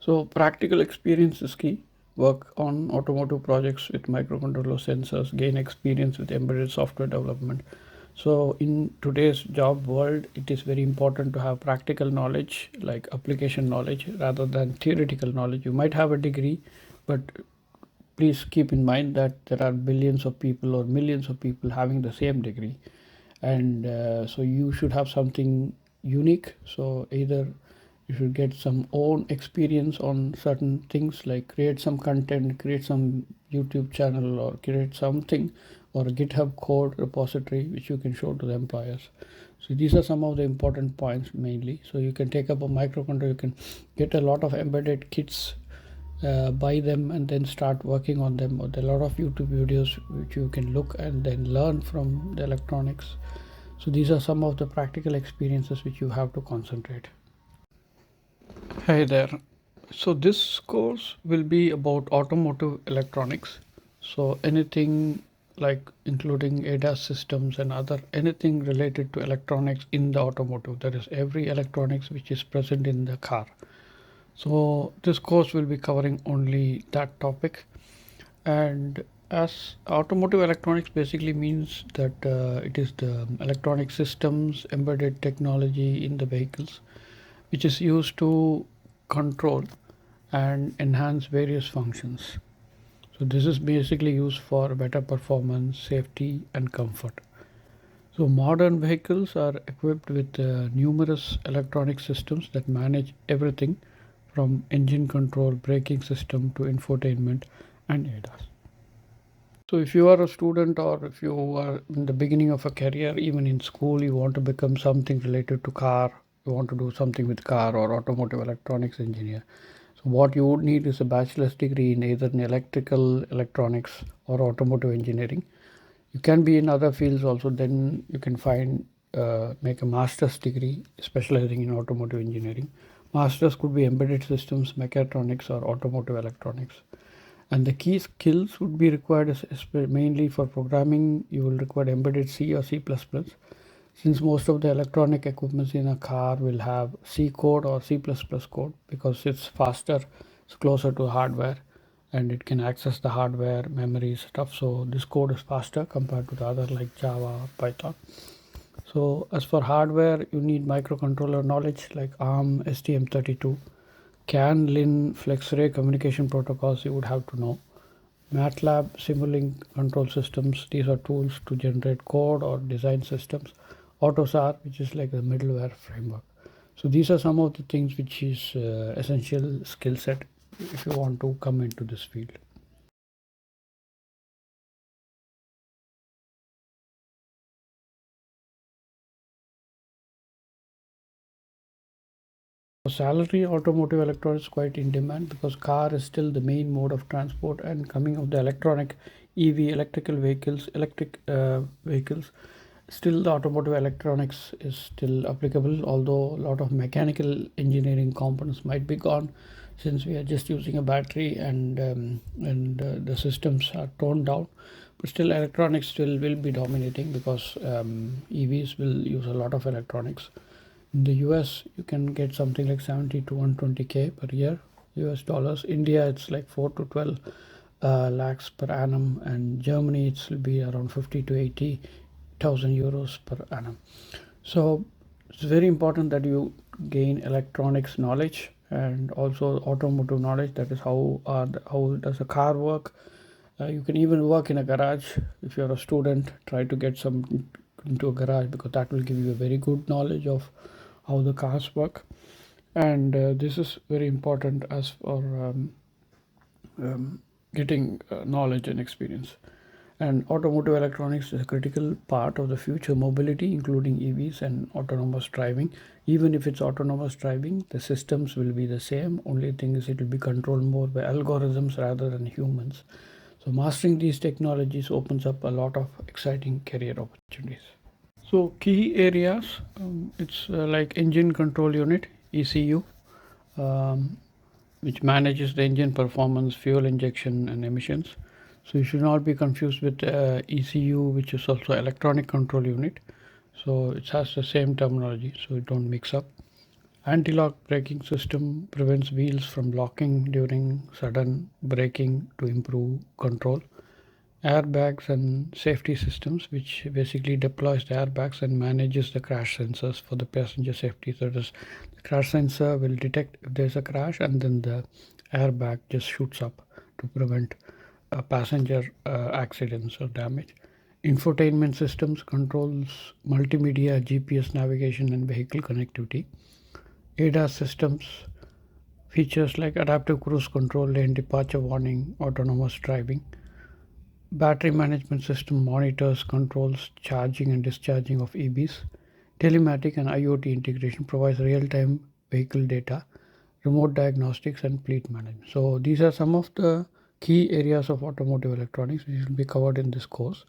So practical experience is key. Work on automotive projects with microcontroller sensors, gain experience with embedded software development. So in today's job world, it is very important to have practical knowledge, like application knowledge, rather than theoretical knowledge. You might have a degree, but please keep in mind that there are billions of people or millions of people having the same degree, and so you should have something unique. So either you should get some own experience on certain things, like create some content, create some YouTube channel, or create something, or a GitHub code repository which you can show to the employers. So these are some of the important points mainly. So you can take up a microcontroller, you can get a lot of embedded kits, buy them and then start working on them. Or there are a lot of YouTube videos which you can look and then learn from the electronics. So these are some of the practical experiences which you have to concentrate. Hey there. So this course will be about automotive electronics. So anything like including ADAS systems and other anything related to electronics in the automotive. That is every electronics which is present in the car. So this course will be covering only that topic. And as automotive electronics basically means that it is the electronic systems, embedded technology in the vehicles, which is used to control and enhance various functions. So this is basically used for better performance, safety, and comfort. So modern vehicles are equipped with numerous electronic systems that manage everything from engine control, braking system to infotainment and ADAS. So if you are a student or if you are in the beginning of a career, even in school, you want to become something related to car, you want to do something with car or automotive electronics engineer. So what you would need is a bachelor's degree in either in electrical, electronics or automotive engineering. You can be in other fields also, then you can find make a master's degree specializing in automotive engineering. Masters could be embedded systems, mechatronics or automotive electronics. And the key skills would be required mainly for programming. You will require embedded C or C++, since most of the electronic equipments in a car will have C code or C++ code because it's faster, it's closer to hardware, and it can access the hardware, memory stuff. So this code is faster compared to the other like Java or Python. So as for hardware, you need microcontroller knowledge like ARM, STM32, CAN, LIN, FlexRay communication protocols you would have to know. MATLAB, Simulink control systems, these are tools to generate code or design systems. AutoSAR, which is like the middleware framework. So these are some of the things which is essential skill set if you want to come into this field. Salary automotive electronics quite in demand because car is still the main mode of transport, and coming of the electronic EV electrical vehicles, electric vehicles, still the automotive electronics is still applicable, although a lot of mechanical engineering components might be gone since we are just using a battery and the systems are toned down. But still electronics still will be dominating because EVs will use a lot of electronics. In the US, you can get something like 70 to 120K per year, US dollars. India, it's like 4 to 12 lakhs per annum, and Germany, it will be around 50 to 80,000 euros per annum. So it's very important that you gain electronics knowledge and also automotive knowledge. That is how does a car work. You can even work in a garage if you're a student. Try to get some into a garage because that will give you a very good knowledge of how the cars work. And this is very important as for getting knowledge and experience. And automotive electronics is a critical part of the future mobility, including EVs and autonomous driving. Even if it's autonomous driving, the systems will be the same. Only thing is it will be controlled more by algorithms rather than humans. So mastering these technologies opens up a lot of exciting career opportunities. So key areas, it's like engine control unit, ECU, um, which manages the engine performance, fuel injection and emissions. So you should not be confused with ECU, which is also electronic control unit. So it has the same terminology, so you don't mix up. Anti-lock braking system prevents wheels from locking during sudden braking to improve control. Airbags and safety systems, which basically deploys the airbags and manages the crash sensors for the passenger safety. So the crash sensor will detect if there's a crash, and then the airbag just shoots up to prevent passenger accidents or damage. Infotainment systems controls multimedia, GPS navigation, and vehicle connectivity. ADAS systems features like adaptive cruise control, lane departure warning, autonomous driving. Battery management system monitors, controls charging and discharging of EVs. Telematic and IoT integration provides real-time vehicle data, remote diagnostics, and fleet management. So these are some of the key areas of automotive electronics which will be covered in this course.